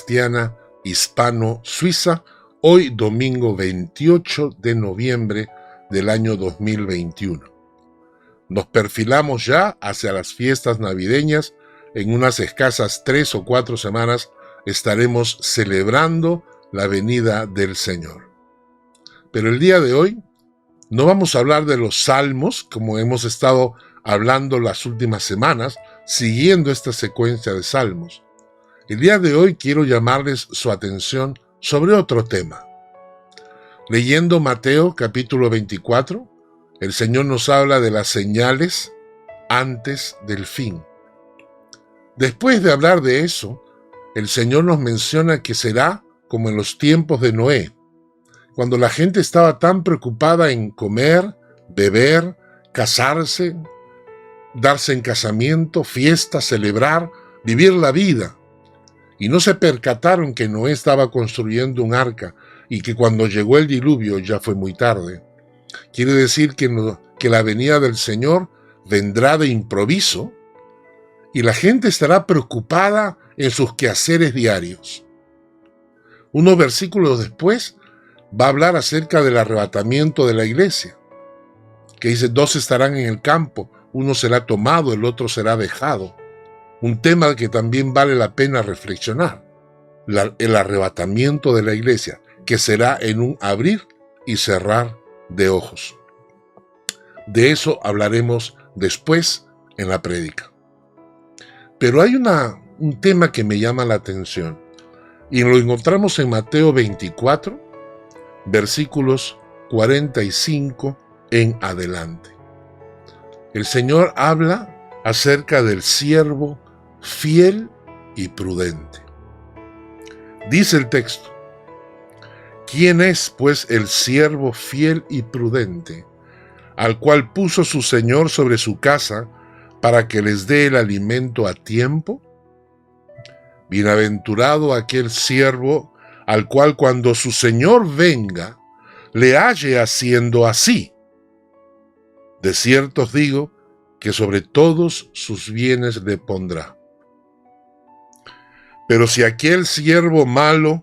Cristiana Hispano-Suiza, hoy domingo 28 de noviembre del año 2021. Nos perfilamos ya hacia las fiestas navideñas. En unas escasas 3 o 4 semanas estaremos celebrando la venida del Señor. Pero el día de hoy no vamos a hablar de los salmos, como hemos estado hablando las últimas semanas, siguiendo esta secuencia de salmos. El día de hoy quiero llamarles su atención sobre otro tema. Leyendo Mateo capítulo 24, el Señor nos habla de las señales antes del fin. Después de hablar de eso, el Señor nos menciona que será como en los tiempos de Noé, cuando la gente estaba tan preocupada en comer, beber, casarse, darse en casamiento, fiesta, celebrar, vivir la vida. Y no se percataron que Noé estaba construyendo un arca y que cuando llegó el diluvio ya fue muy tarde. Quiere decir que la venida del Señor vendrá de improviso y la gente estará preocupada en sus quehaceres diarios. Unos versículos después va a hablar acerca del arrebatamiento de la iglesia, que dice: 2 estarán en el campo, uno será tomado, el otro será dejado. Un tema que también vale la pena reflexionar, el arrebatamiento de la iglesia, que será en un abrir y cerrar de ojos. De eso hablaremos después en la prédica. Pero hay un tema que me llama la atención, y lo encontramos en Mateo 24, versículos 45 en adelante. El Señor habla acerca del siervo fiel y prudente. Dice el texto: ¿quién es, pues, el siervo fiel y prudente, al cual puso su Señor sobre su casa para que les dé el alimento a tiempo? Bienaventurado aquel siervo al cual cuando su Señor venga, le halle haciendo así. De cierto os digo que sobre todos sus bienes le pondrá. Pero si aquel siervo malo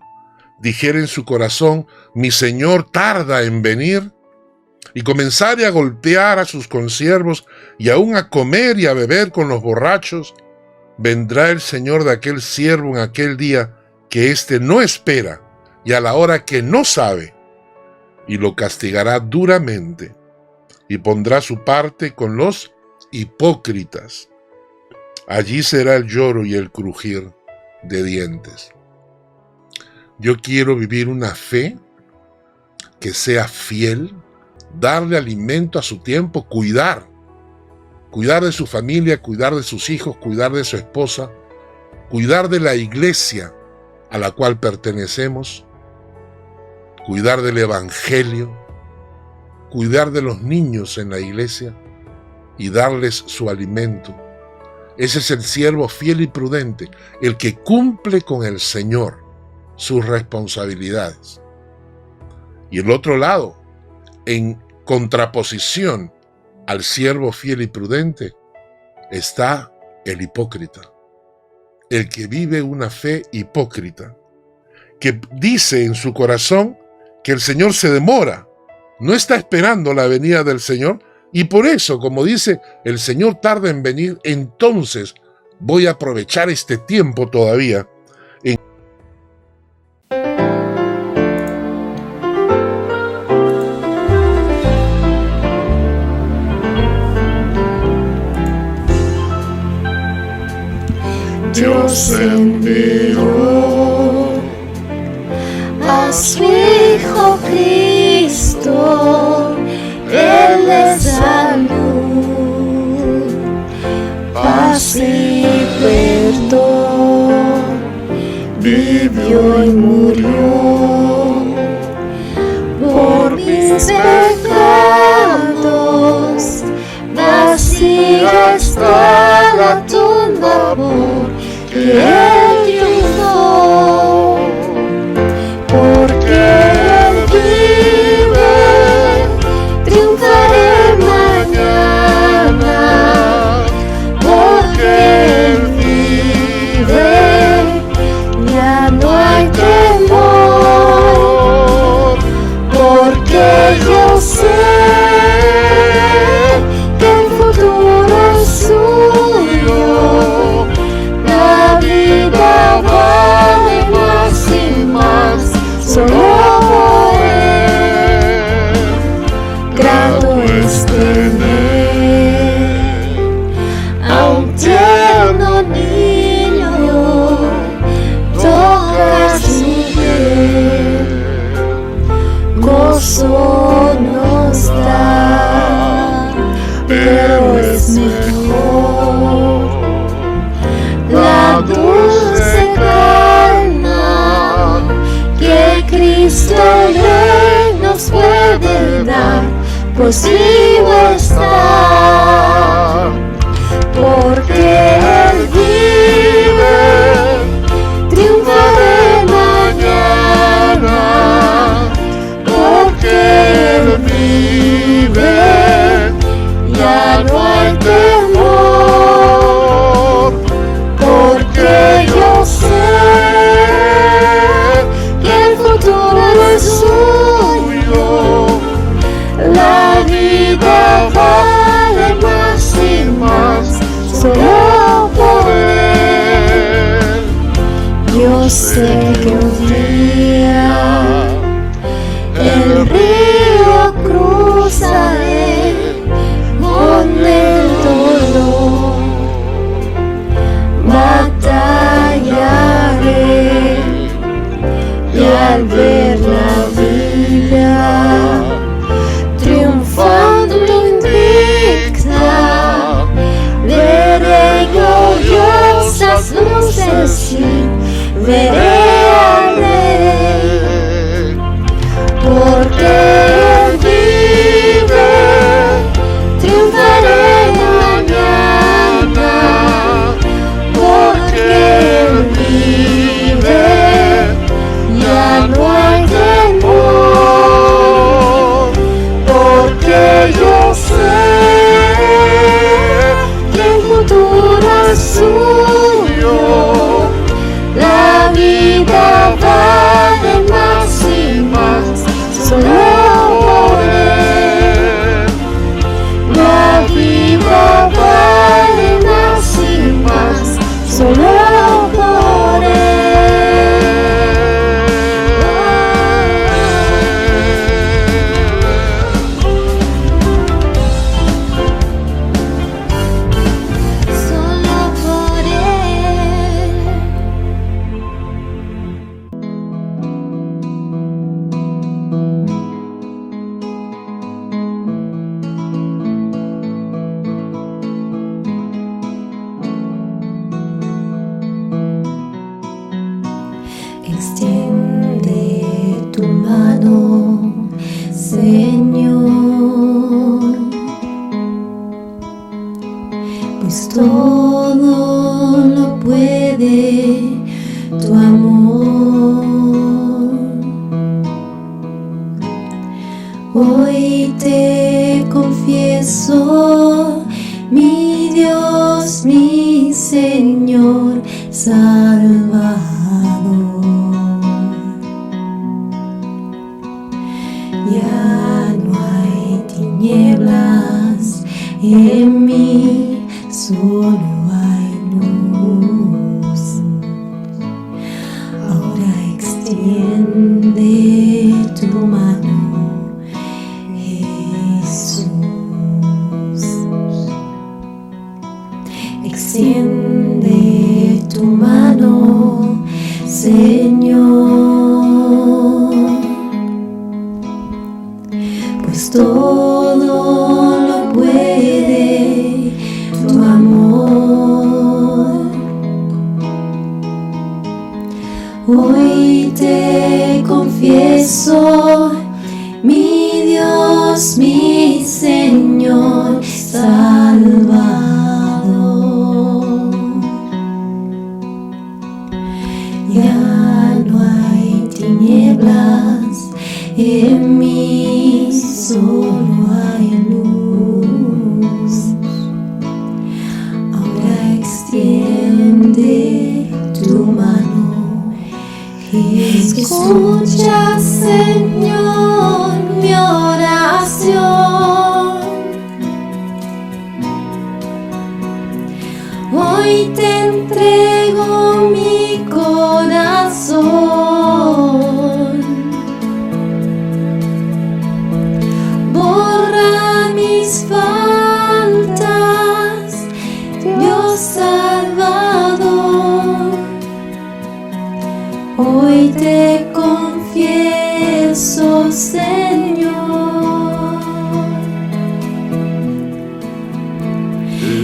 dijere en su corazón: mi Señor tarda en venir, y comenzare a golpear a sus consiervos y aun a comer y a beber con los borrachos, vendrá el Señor de aquel siervo en aquel día que éste no espera y a la hora que no sabe, y lo castigará duramente, y pondrá su parte con los hipócritas. Allí será el lloro y el crujir de dientes. Yo quiero vivir una fe que sea fiel, darle alimento a su tiempo, cuidar de su familia, cuidar de sus hijos, cuidar de su esposa, cuidar de la iglesia a la cual pertenecemos, cuidar del evangelio, cuidar de los niños en la iglesia y darles su alimento. Ese es el siervo fiel y prudente, el que cumple con el Señor sus responsabilidades. Y el otro lado, en contraposición al siervo fiel y prudente, está el hipócrita, el que vive una fe hipócrita, que dice en su corazón que el Señor se demora, no está esperando la venida del Señor, y por eso, como dice, el Señor tarda en venir, entonces voy a aprovechar este tiempo todavía. Dios envió a su Hijo Cristo, Él es salud, paz y perdón, vivió y murió por mis pecados, vacía está la tumba porque Él triunfó, porque Él vive, triunfaré mañana, porque Él vive, ya no hay pero es mejor la dulce calma que Cristo Rey nos puede dar, pues vivo está, porque Él vive, triunfa de mañana, porque Él vive, ya no hay temor, porque yo sé que el futuro es suyo, la vida vale más y más, solo por Él. Yo sé que un día el río cruzaré con el dolor, batallaré y al ver la vida triunfando invicta, veré gloriosas luces y veré al Rey, porque Él vive, triunfaré mañana, porque Él vive, ya no hay temor, porque yo sé que el futuro es suyo, la vida vale más y más, solo por Él. La vida vale más y más, solo por Él. Solo por Él. Extiende tu mano, Señor, pues todo lo puede tu amor. Hoy te confieso, mi Dios, mi Señor, Salvador. Ya no hay tinieblas en mí, solo hay luz. Ahora extiende tu mano, Jesús. Extiende tu mano, Señor, pues todo lo puede tu amor. Hoy te confieso, mi Dios, mi Señor, Salvador. Ya no hay tinieblas en mí, solo hay luz. Ahora extiende tu mano, Jesús. Escucha, Señor, mi oración. Hoy te entrego mi corazón. Borra mis faltas, Dios Salvador. Hoy te confieso, Señor,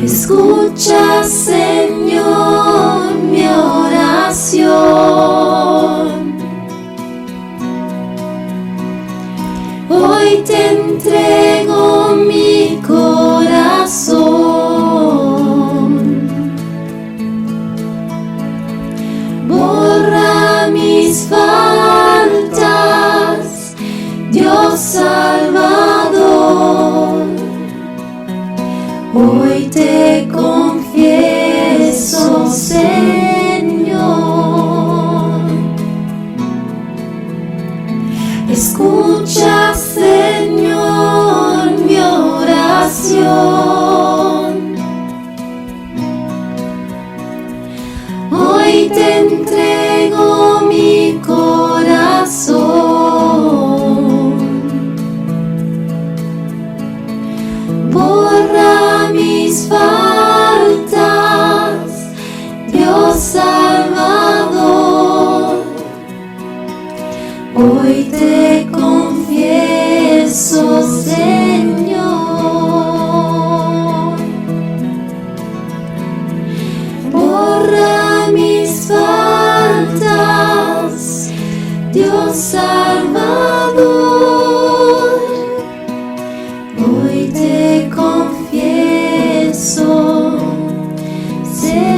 Escucha, Señor, mi oración. Hoy te entrego mi corazón. Borra mis faltas, Dios Salvador. Hoy te confieso, Señor. Escucha, Señor, mi oración. Hoy te entrego mi corazón. Borra mis faltas, Dios Salvador. Hoy te confieso, Señor. Borra mis faltas, Dios Salvador. Hoy te confieso, Señor.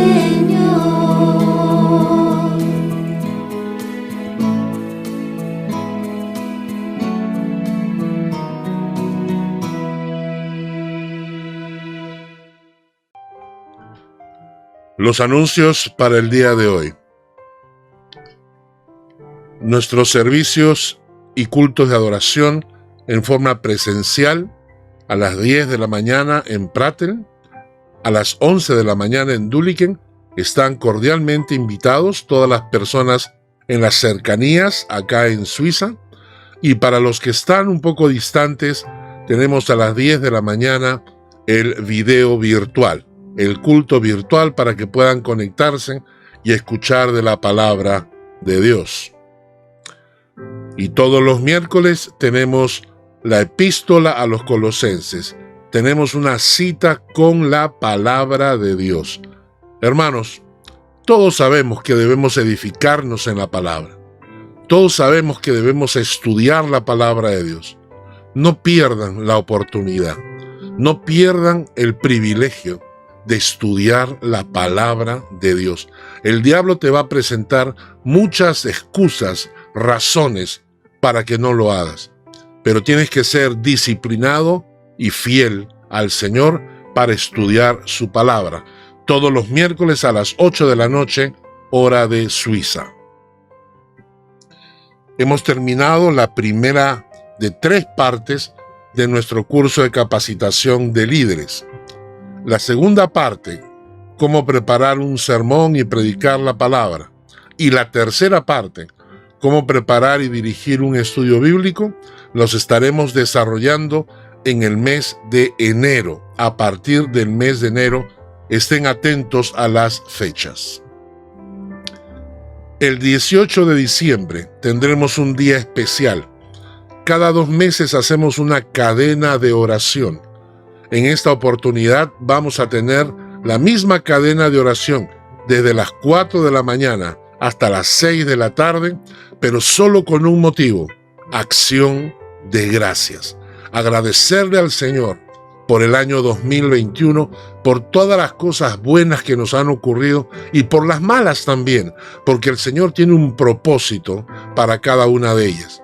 Los anuncios para el día de hoy. Nuestros servicios y cultos de adoración en forma presencial a las 10 de la mañana en Pratteln, a las 11 de la mañana en Dulliken. Están cordialmente invitados todas las personas en las cercanías acá en Suiza. Y para los que están un poco distantes, tenemos a las 10 de la mañana el video virtual, el culto virtual para que puedan conectarse y escuchar de la palabra de Dios. Y todos los miércoles tenemos la epístola a los Colosenses. Tenemos una cita con la palabra de Dios. Hermanos, todos sabemos que debemos edificarnos en la palabra. Todos sabemos que debemos estudiar la palabra de Dios. No pierdan la oportunidad. No pierdan el privilegio de estudiar la palabra de Dios. El diablo te va a presentar muchas excusas, razones para que no lo hagas. Pero tienes que ser disciplinado y fiel al Señor para estudiar su palabra. Todos los miércoles a las 8 de la noche, hora de Suiza. Hemos terminado la primera de 3 partes de nuestro curso de capacitación de líderes. La segunda parte, cómo preparar un sermón y predicar la palabra. Y la tercera parte, cómo preparar y dirigir un estudio bíblico, los estaremos desarrollando en el mes de enero. A partir del mes de enero, estén atentos a las fechas. El 18 de diciembre tendremos un día especial. Cada 2 meses hacemos una cadena de oración. En esta oportunidad vamos a tener la misma cadena de oración desde las 4 de la mañana hasta las 6 de la tarde, pero solo con un motivo: acción de gracias. Agradecerle al Señor por el año 2021, por todas las cosas buenas que nos han ocurrido y por las malas también, porque el Señor tiene un propósito para cada una de ellas.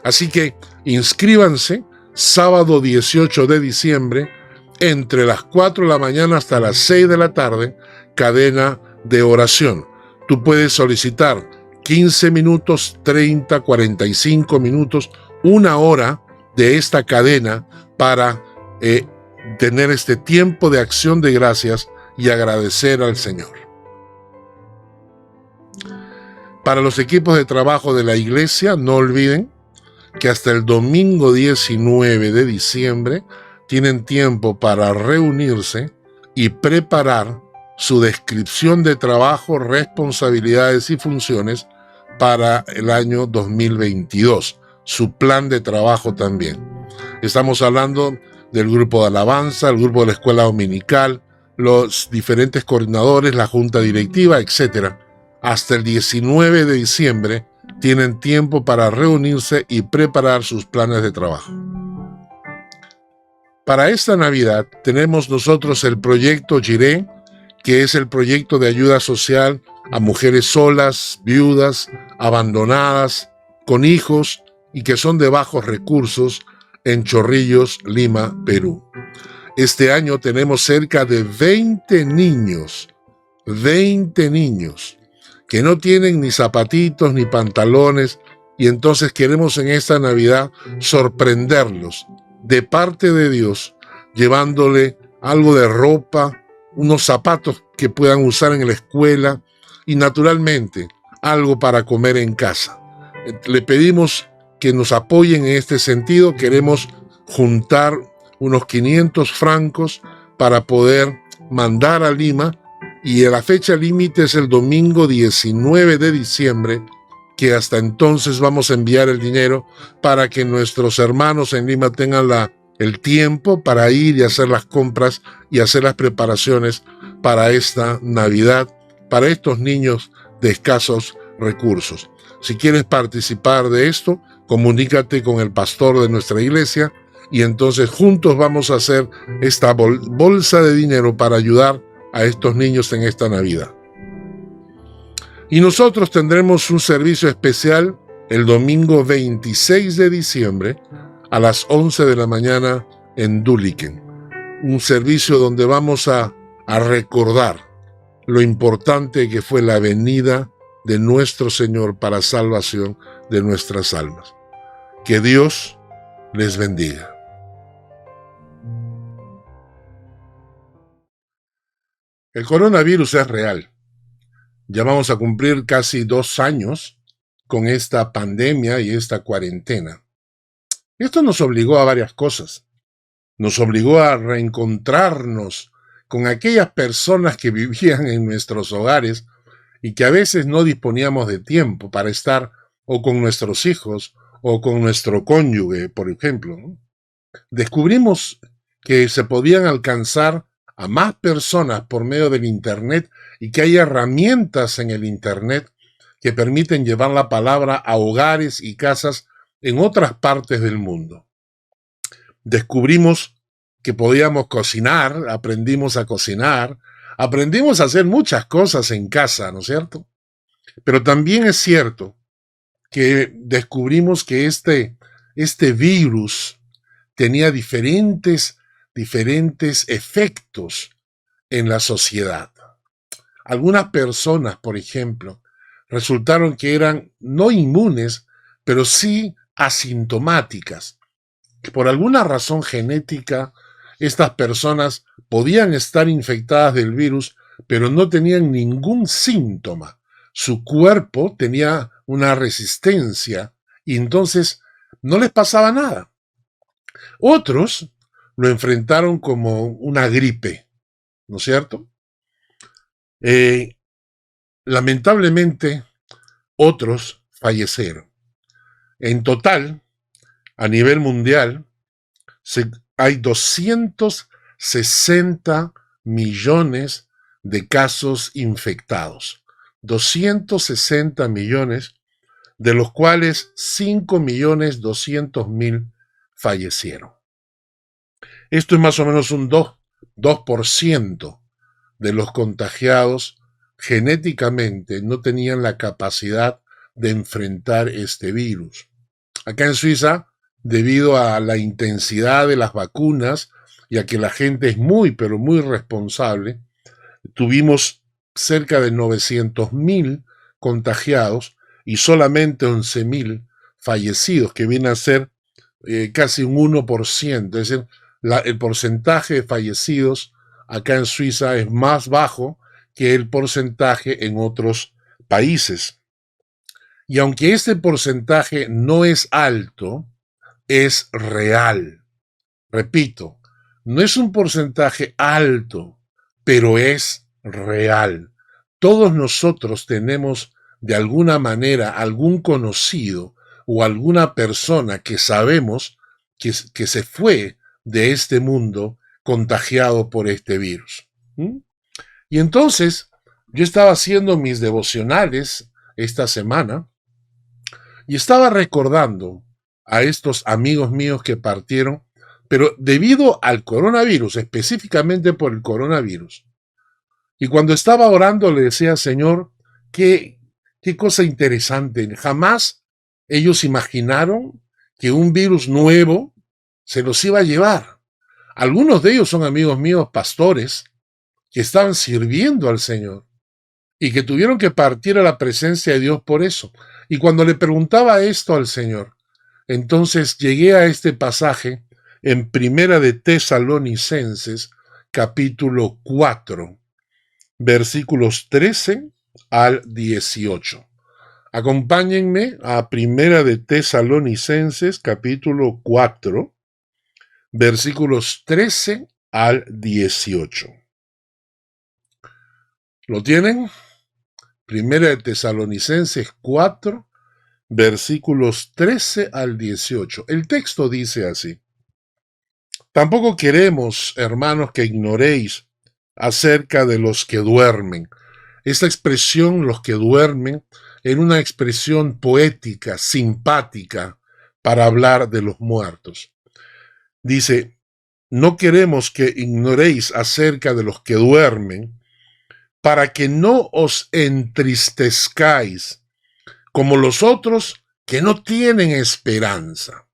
Así que inscríbanse sábado 18 de diciembre, entre las 4 de la mañana hasta las 6 de la tarde, cadena de oración. Tú puedes solicitar 15 minutos, 30, 45 minutos, 1 hora de esta cadena para tener este tiempo de acción de gracias y agradecer al Señor. Para los equipos de trabajo de la iglesia, no olviden que hasta el domingo 19 de diciembre tienen tiempo para reunirse y preparar su descripción de trabajo, responsabilidades y funciones para el año 2022, su plan de trabajo también. Estamos hablando del grupo de alabanza, el grupo de la escuela dominical, los diferentes coordinadores, la junta directiva, etc. Hasta el 19 de diciembre tienen tiempo para reunirse y preparar sus planes de trabajo. Para esta Navidad tenemos nosotros el proyecto Jiré, que es el proyecto de ayuda social a mujeres solas, viudas, abandonadas, con hijos y que son de bajos recursos en Chorrillos, Lima, Perú. Este año tenemos cerca de 20 niños que no tienen ni zapatitos ni pantalones, y entonces queremos en esta Navidad sorprenderlos de parte de Dios, llevándole algo de ropa, unos zapatos que puedan usar en la escuela y naturalmente algo para comer en casa. Le pedimos que nos apoyen en este sentido. Queremos juntar unos 500 francos para poder mandar a Lima, y la fecha límite es el domingo 19 de diciembre, que hasta entonces vamos a enviar el dinero para que nuestros hermanos en Lima tengan el tiempo para ir y hacer las compras y hacer las preparaciones para esta Navidad, para estos niños de escasos recursos. Si quieres participar de esto, comunícate con el pastor de nuestra iglesia y entonces juntos vamos a hacer esta bolsa de dinero para ayudar a estos niños en esta Navidad. Y nosotros tendremos un servicio especial el domingo 26 de diciembre a las 11 de la mañana en Duliken. Un servicio donde vamos a recordar lo importante que fue la venida de nuestro Señor para salvación de nuestras almas. Que Dios les bendiga. El coronavirus es real. Ya vamos a cumplir casi 2 años con esta pandemia y esta cuarentena. Esto nos obligó a varias cosas. Nos obligó a reencontrarnos con aquellas personas que vivían en nuestros hogares y que a veces no disponíamos de tiempo para estar o con nuestros hijos o con nuestro cónyuge, por ejemplo. Descubrimos que se podían alcanzar a más personas por medio del Internet y que hay herramientas en el Internet que permiten llevar la palabra a hogares y casas en otras partes del mundo. Descubrimos que podíamos cocinar, aprendimos a cocinar, aprendimos a hacer muchas cosas en casa, ¿no es cierto? Pero también es cierto que descubrimos que este virus tenía diferentes efectos en la sociedad. Algunas personas, por ejemplo, resultaron que eran no inmunes, pero sí asintomáticas. Por alguna razón genética, estas personas podían estar infectadas del virus, pero no tenían ningún síntoma. Su cuerpo tenía una resistencia y entonces no les pasaba nada. Otros lo enfrentaron como una gripe, ¿no es cierto? Lamentablemente, otros fallecieron. En total, a nivel mundial, hay 260 millones de casos infectados. 260 millones, de los cuales 5.200.000 fallecieron. Esto es más o menos un 2% de los contagiados genéticamente no tenían la capacidad de enfrentar este virus. Acá en Suiza, debido a la intensidad de las vacunas y a que la gente es muy, pero muy responsable, tuvimos cerca de 900.000 contagiados y solamente 11.000 fallecidos, que viene a ser casi un 1%. Es decir, el porcentaje de fallecidos acá en Suiza es más bajo que el porcentaje en otros países. Y aunque este porcentaje no es alto, es real. Repito, no es un porcentaje alto, pero es real. Todos nosotros tenemos de alguna manera algún conocido o alguna persona que sabemos que se fue de este mundo contagiado por este virus. ¿Mm? Y entonces yo estaba haciendo mis devocionales esta semana y estaba recordando a estos amigos míos que partieron, pero debido al coronavirus, específicamente por el coronavirus. Y cuando estaba orando le decía, Señor, qué cosa interesante. Jamás ellos imaginaron que un virus nuevo se los iba a llevar. Algunos de ellos son amigos míos, pastores, que estaban sirviendo al Señor y que tuvieron que partir a la presencia de Dios por eso. Y cuando le preguntaba esto al Señor, entonces llegué a este pasaje en Primera de Tesalonicenses, capítulo 4, versículos 13 al 18. Acompáñenme a Primera de Tesalonicenses, capítulo 4, versículos 13 al 18. ¿Lo tienen? Primera de Tesalonicenses 4, versículos 13 al 18. El texto dice así: Tampoco queremos, hermanos, que ignoréis acerca de los que duermen. Esta expresión, los que duermen, era una expresión poética, simpática, para hablar de los muertos. Dice, no queremos que ignoréis acerca de los que duermen, para que no os entristezcáis como los otros que no tienen esperanza.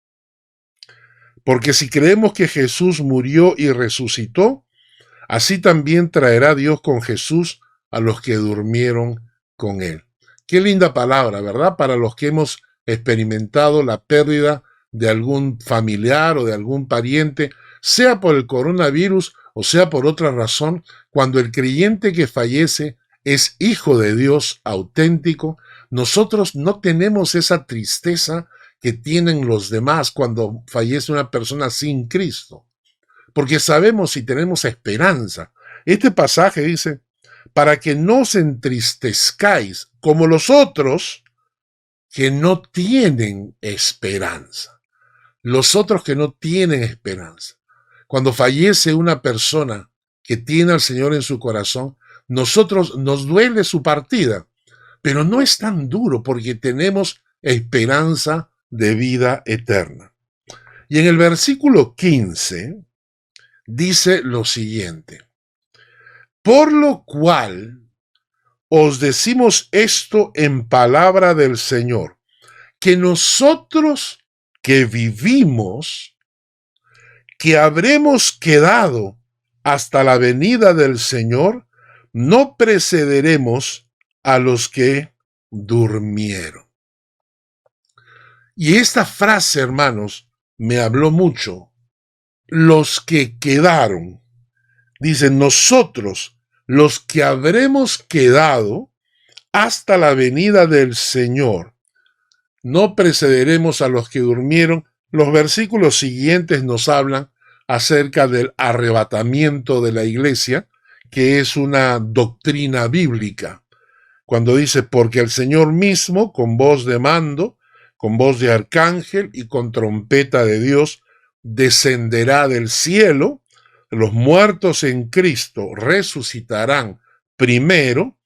Porque si creemos que Jesús murió y resucitó, así también traerá Dios con Jesús a los que durmieron con él. Qué linda palabra, ¿verdad? Para los que hemos experimentado la pérdida de algún familiar o de algún pariente, sea por el coronavirus o sea por otra razón, cuando el creyente que fallece es hijo de Dios auténtico, nosotros no tenemos esa tristeza que tienen los demás cuando fallece una persona sin Cristo, porque sabemos y tenemos esperanza. Este pasaje dice, para que no os entristezcáis como los otros que no tienen esperanza. Los otros que no tienen esperanza. Cuando fallece una persona que tiene al Señor en su corazón, nosotros nos duele su partida, pero no es tan duro porque tenemos esperanza de vida eterna. Y en el versículo 15 dice lo siguiente: por lo cual os decimos esto en palabra del Señor, que nosotros que vivimos, que habremos quedado hasta la venida del Señor, no precederemos a los que durmieron. Y esta frase, hermanos, me habló mucho. Los que quedaron, dicen nosotros, los que habremos quedado hasta la venida del Señor, no precederemos a los que durmieron. Los versículos siguientes nos hablan acerca del arrebatamiento de la iglesia, que es una doctrina bíblica. Cuando dice, porque el Señor mismo, con voz de mando, con voz de arcángel y con trompeta de Dios, descenderá del cielo, los muertos en Cristo resucitarán primero,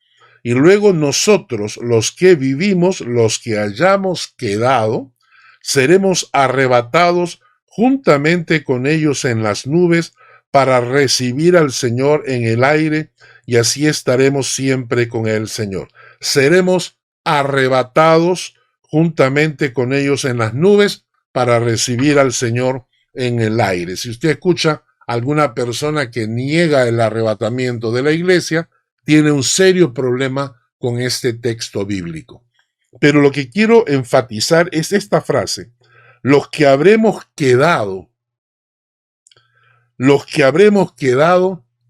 y luego nosotros, los que vivimos, los que hayamos quedado, seremos arrebatados juntamente con ellos en las nubes para recibir al Señor en el aire, y así estaremos siempre con el Señor. Seremos arrebatados juntamente con ellos en las nubes para recibir al Señor en el aire. Si usted escucha a alguna persona que niega el arrebatamiento de la iglesia, tiene un serio problema con este texto bíblico. Pero lo que quiero enfatizar es esta frase: los que habremos quedado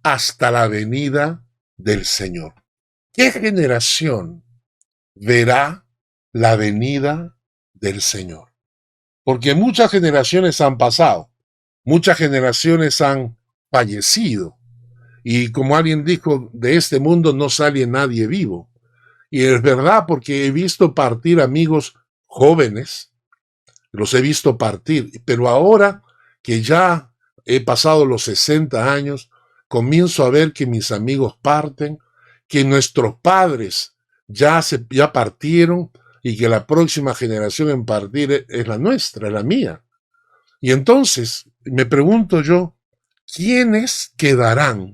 hasta la venida del Señor. ¿Qué generación verá la venida del Señor? Porque muchas generaciones han pasado, muchas generaciones han fallecido, y como alguien dijo, de este mundo no sale nadie vivo. Y es verdad, porque he visto partir amigos jóvenes, los he visto partir, pero ahora que ya he pasado los 60 años, comienzo a ver que mis amigos parten, que nuestros padres ya partieron y que la próxima generación en partir es la nuestra, es la mía. Y entonces me pregunto yo, ¿quiénes quedarán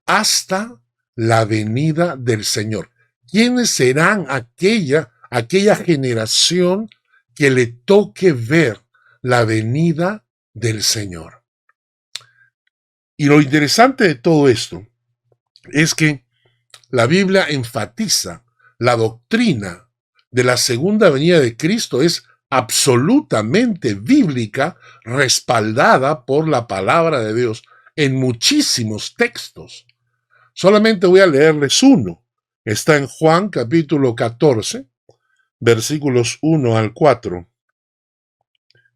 hasta la venida del Señor? ¿Quiénes serán aquella generación que le toque ver la venida del Señor? Y lo interesante de todo esto es que la Biblia enfatiza la doctrina de la segunda venida de Cristo, es absolutamente bíblica, respaldada por la palabra de Dios en muchísimos textos. Solamente voy a leerles uno. Está en Juan capítulo 14, versículos 1 al 4.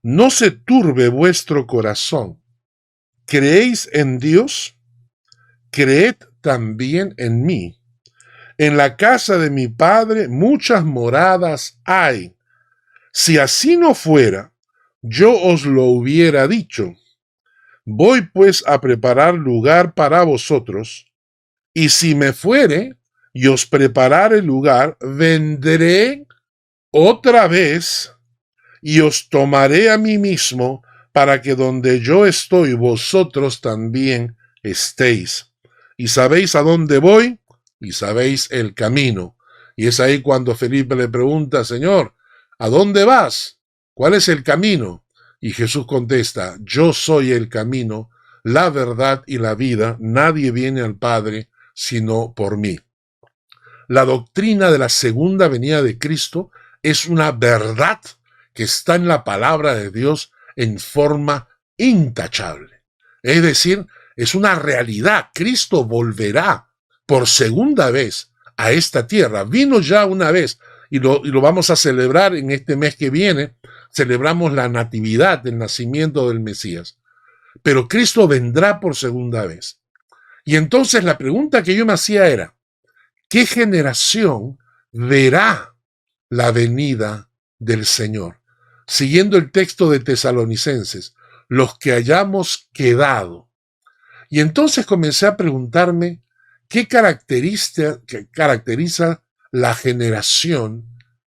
No se turbe vuestro corazón. ¿Creéis en Dios? Creed también en mí. En la casa de mi Padre muchas moradas hay. Si así no fuera, yo os lo hubiera dicho. Voy pues a preparar lugar para vosotros, y si me fuere y os preparare lugar, vendré otra vez y os tomaré a mí mismo, para que donde yo estoy, vosotros también estéis. Y sabéis a dónde voy, y sabéis el camino. Y es ahí cuando Felipe le pregunta, Señor, ¿a dónde vas? ¿Cuál es el camino? Y Jesús contesta, yo soy el camino, la verdad y la vida. Nadie viene al Padre sino por mí. La doctrina de la segunda venida de Cristo es una verdad que está en la palabra de Dios en forma intachable. Es decir, es una realidad. Cristo volverá por segunda vez a esta tierra. Vino ya una vez y lo vamos a celebrar en este mes que viene. Celebramos la natividad del nacimiento del Mesías. Pero Cristo vendrá por segunda vez. Y entonces la pregunta que yo me hacía era, ¿qué generación verá la venida del Señor? Siguiendo el texto de Tesalonicenses, los que hayamos quedado. Y entonces comencé a preguntarme, ¿qué caracteriza la generación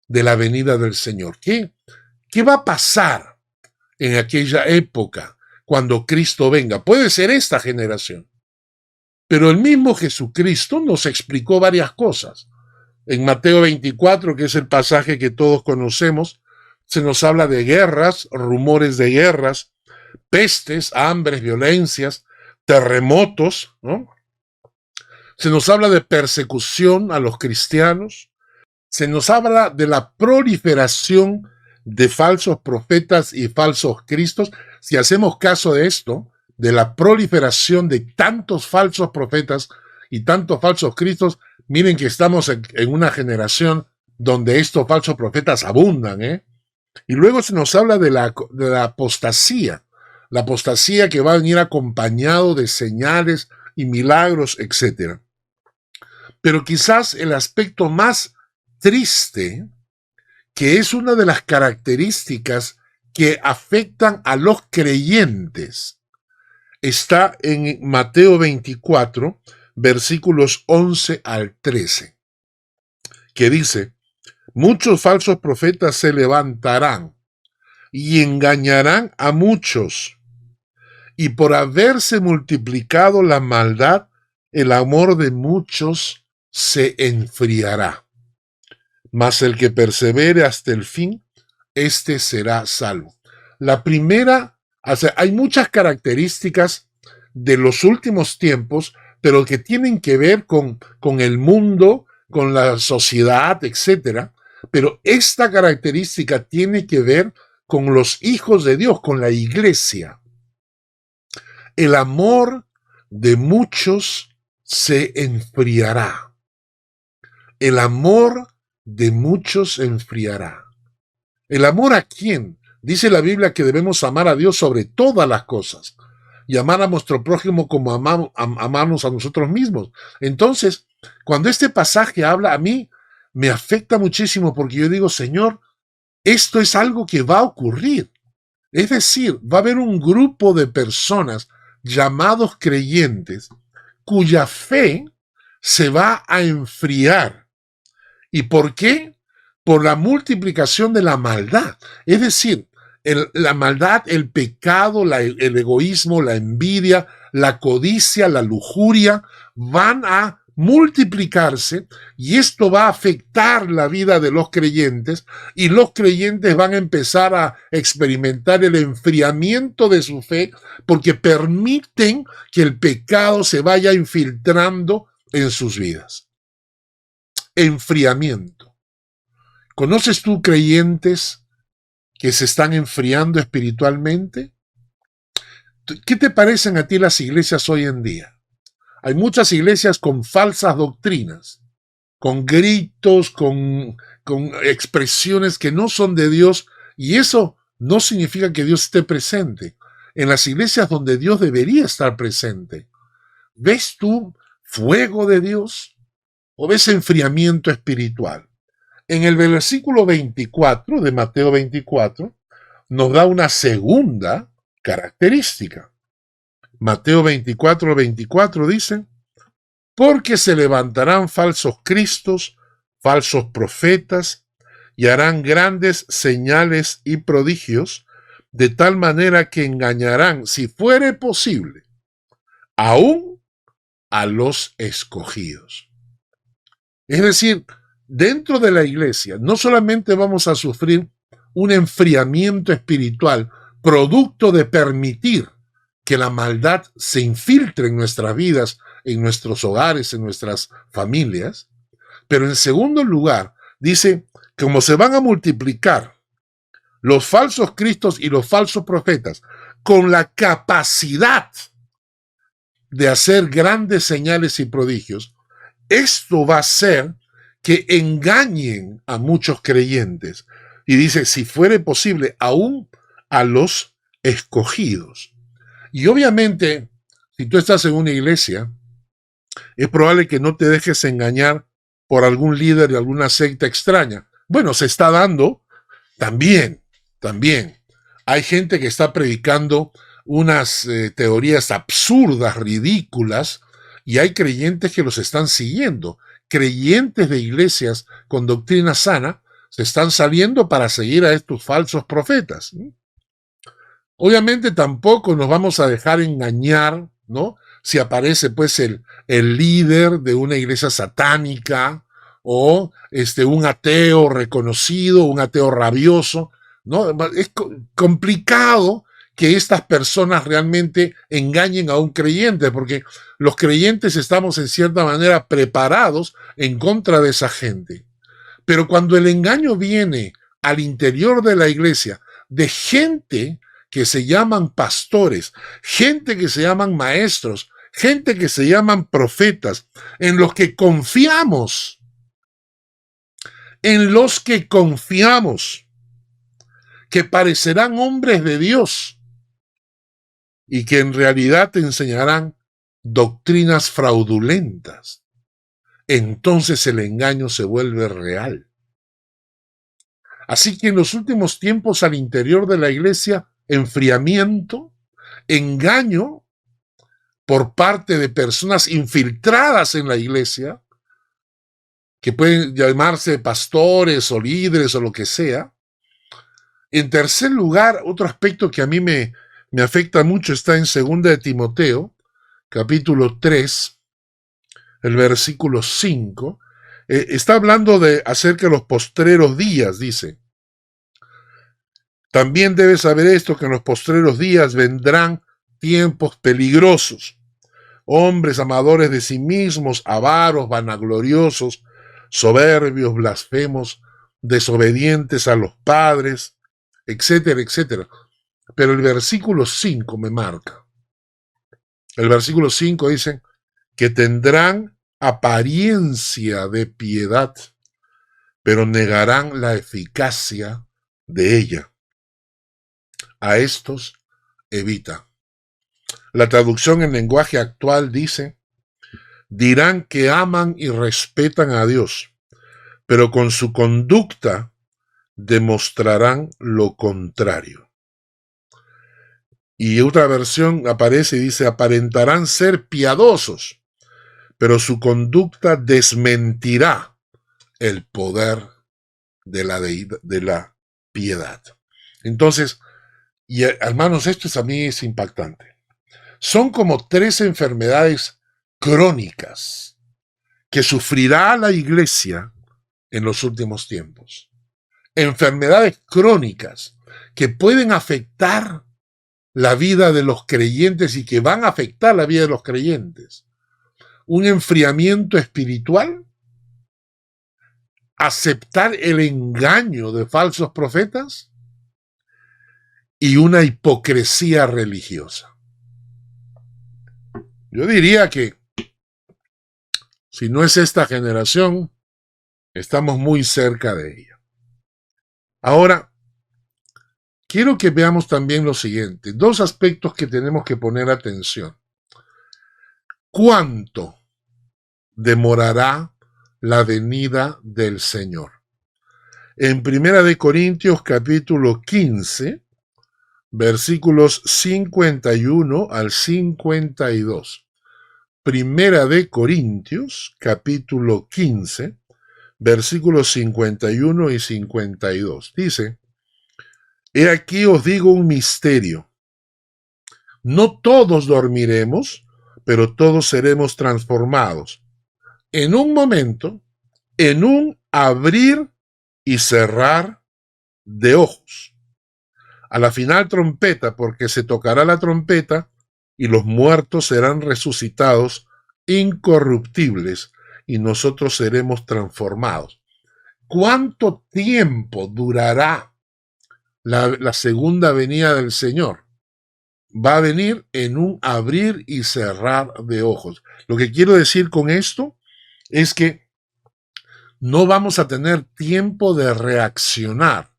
de la venida del Señor? ¿Qué va a pasar en aquella época cuando Cristo venga? Puede ser esta generación. Pero el mismo Jesucristo nos explicó varias cosas. En Mateo 24, que es el pasaje que todos conocemos, se nos habla de guerras, rumores de guerras, pestes, hambres, violencias, terremotos, ¿no? Se nos habla de persecución a los cristianos, se nos habla de la proliferación de falsos profetas y falsos cristos. Si hacemos caso de esto, de la proliferación de tantos falsos profetas y tantos falsos cristos, miren que estamos en una generación donde estos falsos profetas abundan, ¿eh? Y luego se nos habla de la apostasía que va a venir acompañado de señales y milagros, etc. Pero quizás el aspecto más triste, que es una de las características que afectan a los creyentes, está en Mateo 24, versículos 11 al 13, que dice, muchos falsos profetas se levantarán y engañarán a muchos, y por haberse multiplicado la maldad, el amor de muchos se enfriará. Mas el que persevere hasta el fin, éste será salvo. La primera, o sea, hay muchas características de los últimos tiempos, pero que tienen que ver con el mundo, con la sociedad, etc. Pero esta característica tiene que ver con los hijos de Dios, con la iglesia. El amor de muchos se enfriará. El amor de muchos se enfriará. ¿El amor a quién? Dice la Biblia que debemos amar a Dios sobre todas las cosas y amar a nuestro prójimo como amarnos a nosotros mismos. Entonces, cuando este pasaje habla, a mí me afecta muchísimo porque yo digo, Señor, esto es algo que va a ocurrir. Es decir, va a haber un grupo de personas llamados creyentes cuya fe se va a enfriar. ¿Y por qué? Por la multiplicación de la maldad. Es decir, la maldad, el pecado, el egoísmo, la envidia, la codicia, la lujuria, van a multiplicarse y esto va a afectar la vida de los creyentes y los creyentes van a empezar a experimentar el enfriamiento de su fe porque permiten que el pecado se vaya infiltrando en sus vidas. Enfriamiento. ¿Conoces tú creyentes que se están enfriando espiritualmente? ¿Qué te parecen a ti las iglesias hoy en día? Hay muchas iglesias con falsas doctrinas, con gritos, con expresiones que no son de Dios, y eso no significa que Dios esté presente. En las iglesias donde Dios debería estar presente, ¿ves tú fuego de Dios o ves enfriamiento espiritual? En el versículo 24 de Mateo 24 nos da una segunda característica. Mateo 24 dice, porque se levantarán falsos cristos, falsos profetas, y harán grandes señales y prodigios, de tal manera que engañarán, si fuere posible, aún a los escogidos. Es decir, dentro de la iglesia no solamente vamos a sufrir un enfriamiento espiritual, producto de permitir que la maldad se infiltre en nuestras vidas, en nuestros hogares, en nuestras familias, pero en segundo lugar, dice, como se van a multiplicar los falsos cristos y los falsos profetas con la capacidad de hacer grandes señales y prodigios, esto va a hacer que engañen a muchos creyentes. Y dice, si fuere posible, aún a los escogidos. Y obviamente, si tú estás en una iglesia, es probable que no te dejes engañar por algún líder de alguna secta extraña. Bueno, se está dando también. Hay gente que está predicando unas teorías absurdas, ridículas, y hay creyentes que los están siguiendo. Creyentes de iglesias con doctrina sana se están saliendo para seguir a estos falsos profetas. Obviamente tampoco nos vamos a dejar engañar, ¿no? Si aparece pues el líder de una iglesia satánica o un ateo reconocido, un ateo rabioso, ¿no? Es complicado que estas personas realmente engañen a un creyente, porque los creyentes estamos en cierta manera preparados en contra de esa gente. Pero cuando el engaño viene al interior de la iglesia de gente que se llaman pastores, gente que se llaman maestros, gente que se llaman profetas, en los que confiamos, que parecerán hombres de Dios y que en realidad te enseñarán doctrinas fraudulentas, entonces el engaño se vuelve real. Así que en los últimos tiempos al interior de la iglesia, enfriamiento, engaño por parte de personas infiltradas en la iglesia, que pueden llamarse pastores o líderes o lo que sea. En tercer lugar, otro aspecto que a mí me afecta mucho está en 2 de Timoteo, capítulo 3, el versículo 5. Está hablando acerca de los postreros días, dice. También debes saber esto, que en los postreros días vendrán tiempos peligrosos. Hombres amadores de sí mismos, avaros, vanagloriosos, soberbios, blasfemos, desobedientes a los padres, etcétera, etcétera. Pero el versículo 5 me marca. El versículo 5 dice que tendrán apariencia de piedad, pero negarán la eficacia de ella. A estos evita. La traducción en lenguaje actual dice, dirán que aman y respetan a Dios, pero con su conducta demostrarán lo contrario. Y otra versión aparece y dice, aparentarán ser piadosos, pero su conducta desmentirá el poder de la piedad. Entonces, y hermanos, a mí es impactante. Son como 3 enfermedades crónicas que sufrirá la iglesia en los últimos tiempos. Enfermedades crónicas que pueden afectar la vida de los creyentes y que van a afectar la vida de los creyentes. Un enfriamiento espiritual, aceptar el engaño de falsos profetas y una hipocresía religiosa. Yo diría que si no es esta generación, estamos muy cerca de ella. Ahora, quiero que veamos también lo siguiente, 2 aspectos que tenemos que poner atención. ¿Cuánto demorará la venida del Señor? En 1 Corintios capítulo 15, versículos 51 al 52. 1 Corintios capítulo 15, versículos 51 y 52. Dice: He aquí os digo un misterio. No todos dormiremos, pero todos seremos transformados. En un momento, en un abrir y cerrar de ojos. A la final trompeta, porque se tocará la trompeta y los muertos serán resucitados incorruptibles y nosotros seremos transformados. ¿Cuánto tiempo durará la segunda venida del Señor? Va a venir en un abrir y cerrar de ojos. Lo que quiero decir con esto es que no vamos a tener tiempo de reaccionar.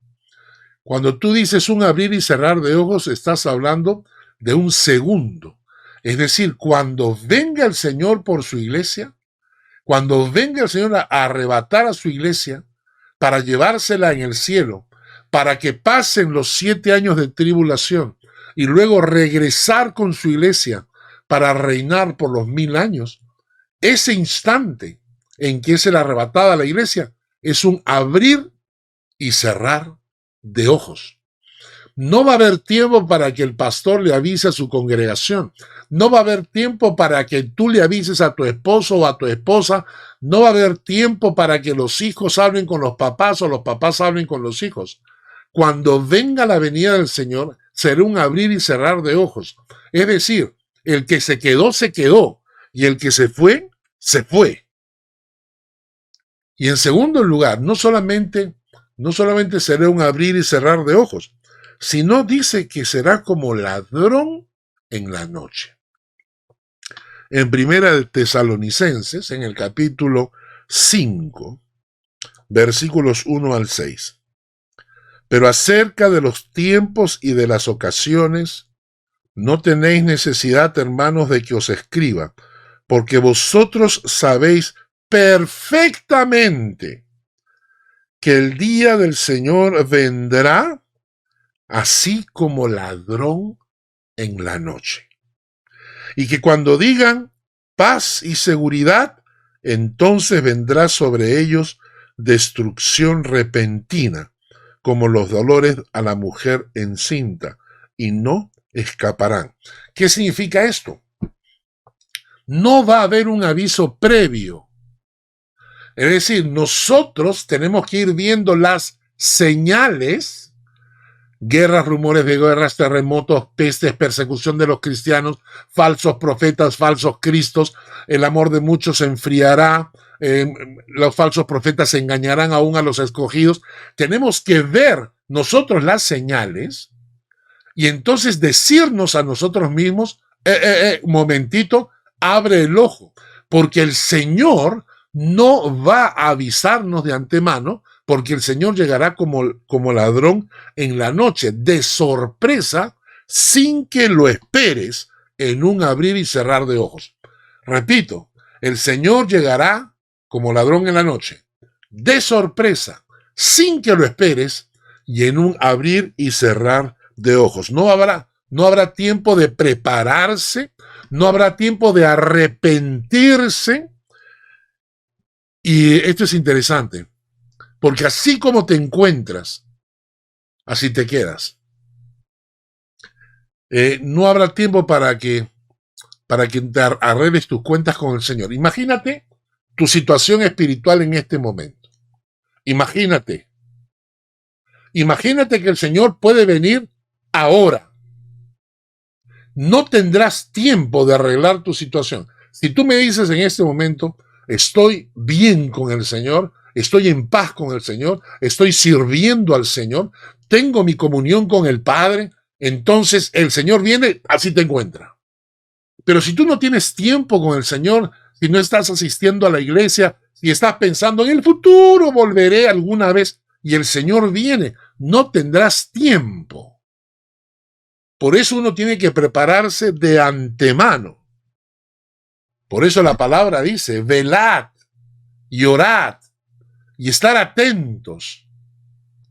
Cuando tú dices un abrir y cerrar de ojos, estás hablando de un segundo. Es decir, cuando venga el Señor por su iglesia, cuando venga el Señor a arrebatar a su iglesia para llevársela en el cielo, para que pasen los 7 años de tribulación y luego regresar con su iglesia para reinar por los 1000 años, ese instante en que es el arrebatada a la iglesia es un abrir y cerrar de ojos. No va a haber tiempo para que el pastor le avise a su congregación. No va a haber tiempo para que tú le avises a tu esposo o a tu esposa. No va a haber tiempo para que los hijos hablen con los papás o los papás hablen con los hijos. Cuando venga la venida del Señor, será un abrir y cerrar de ojos. Es decir, el que se quedó, se quedó. Y el que se fue, se fue. Y en segundo lugar, no solamente será un abrir y cerrar de ojos, sino dice que será como ladrón en la noche. En 1 Tesalonicenses, en el capítulo 5, versículos 1 al 6. Pero acerca de los tiempos y de las ocasiones, no tenéis necesidad, hermanos, de que os escriba, porque vosotros sabéis perfectamente que el día del Señor vendrá así como ladrón en la noche. Y que cuando digan paz y seguridad, entonces vendrá sobre ellos destrucción repentina, como los dolores a la mujer encinta, y no escaparán. ¿Qué significa esto? No va a haber un aviso previo. Es decir, nosotros tenemos que ir viendo las señales: guerras, rumores de guerras, terremotos, pestes, persecución de los cristianos, falsos profetas, falsos cristos, el amor de muchos se enfriará, los falsos profetas engañarán aún a los escogidos. Tenemos que ver nosotros las señales y entonces decirnos a nosotros mismos, momentito, abre el ojo, porque el Señor no va a avisarnos de antemano, porque el Señor llegará como ladrón en la noche, de sorpresa, sin que lo esperes, en un abrir y cerrar de ojos. Repito, el Señor llegará como ladrón en la noche, de sorpresa, sin que lo esperes, y en un abrir y cerrar de ojos. No habrá tiempo de prepararse, No habrá tiempo de arrepentirse. Y esto es interesante, porque así como te encuentras, así te quedas. No habrá tiempo para que te arregles tus cuentas con el Señor. Imagínate tu situación espiritual en este momento. Imagínate que el Señor puede venir ahora. No tendrás tiempo de arreglar tu situación. Si tú me dices en este momento, estoy bien con el Señor, estoy en paz con el Señor, estoy sirviendo al Señor, tengo mi comunión con el Padre, entonces el Señor viene, así te encuentra. Pero si tú no tienes tiempo con el Señor, si no estás asistiendo a la iglesia, si estás pensando en el futuro volveré alguna vez y el Señor viene, no tendrás tiempo. Por eso uno tiene que prepararse de antemano. Por eso la palabra dice, velad y orad y estar atentos,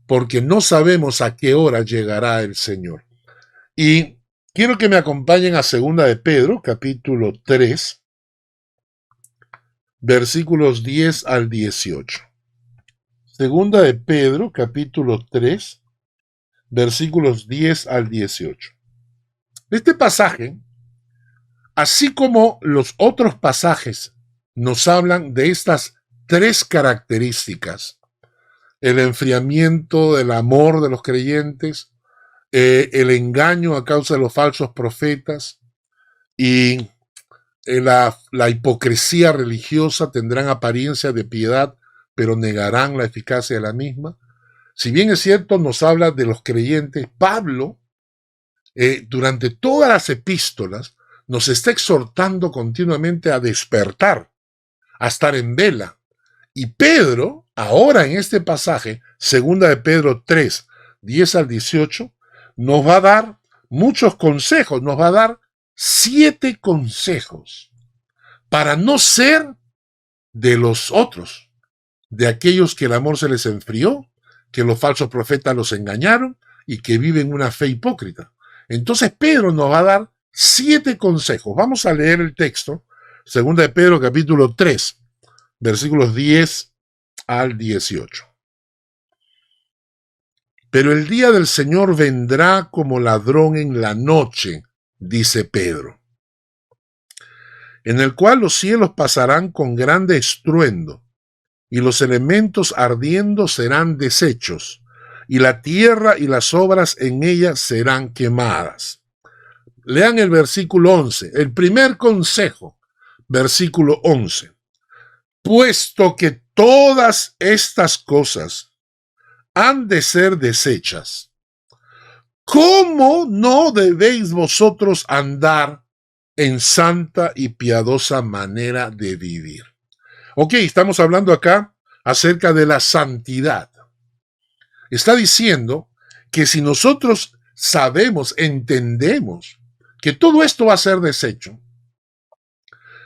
porque no sabemos a qué hora llegará el Señor. Y quiero que me acompañen a 2 de Pedro, capítulo 3, versículos 10 al 18. 2 de Pedro, capítulo 3, versículos 10 al 18. Este pasaje, así como los otros pasajes, nos hablan de estas tres características: el enfriamiento del amor de los creyentes, el engaño a causa de los falsos profetas y la hipocresía religiosa. Tendrán apariencia de piedad, pero negarán la eficacia de la misma. Si bien es cierto, nos habla de los creyentes, Pablo, durante todas las epístolas, nos está exhortando continuamente a despertar, a estar en vela. Y Pedro, ahora en este pasaje, 2 de Pedro 3, 10 al 18, nos va a dar muchos consejos, nos va a dar 7 consejos para no ser de los otros, de aquellos que el amor se les enfrió, que los falsos profetas los engañaron y que viven una fe hipócrita. Entonces Pedro nos va a dar 7 consejos. Vamos a leer el texto, 2 de Pedro capítulo 3, versículos 10 al 18. Pero el día del Señor vendrá como ladrón en la noche, dice Pedro, en el cual los cielos pasarán con grande estruendo, y los elementos ardiendo serán deshechos, y la tierra y las obras en ella serán quemadas. Lean el versículo 11, el primer consejo, versículo 11. Puesto que todas estas cosas han de ser deshechas, ¿cómo no debéis vosotros andar en santa y piadosa manera de vivir? Ok, estamos hablando acá acerca de la santidad. Está diciendo que si nosotros sabemos, entendemos que todo esto va a ser deshecho,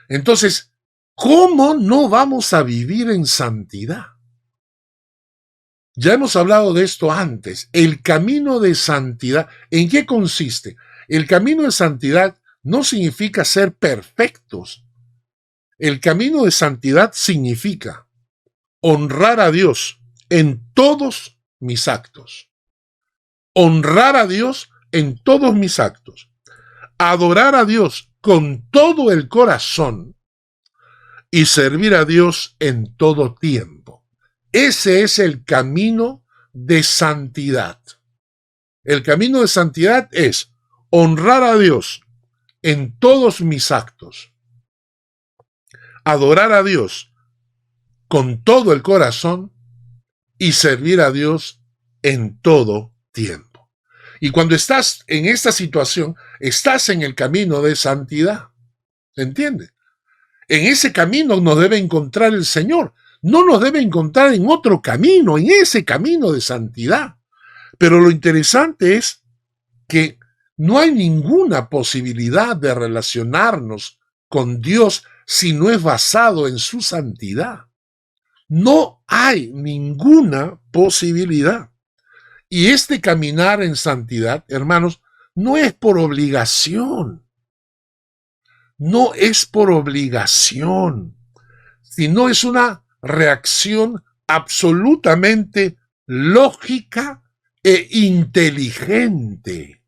entonces, ¿cómo no vamos a vivir en santidad? Ya hemos hablado de esto antes. El camino de santidad, ¿en qué consiste? El camino de santidad no significa ser perfectos. El camino de santidad significa honrar a Dios en todos mis actos. Honrar a Dios en todos mis actos. Adorar a Dios con todo el corazón y servir a Dios en todo tiempo. Ese es el camino de santidad. El camino de santidad es honrar a Dios en todos mis actos, adorar a Dios con todo el corazón y servir a Dios en todo tiempo. Y cuando estás en esta situación, estás en el camino de santidad. ¿Entiendes? En ese camino nos debe encontrar el Señor. No nos debe encontrar en otro camino, en ese camino de santidad. Pero lo interesante es que no hay ninguna posibilidad de relacionarnos con Dios si no es basado en su santidad. No hay ninguna posibilidad. Y este caminar en santidad, hermanos, no es por obligación. no es por obligación, sino es una reacción absolutamente lógica e inteligente.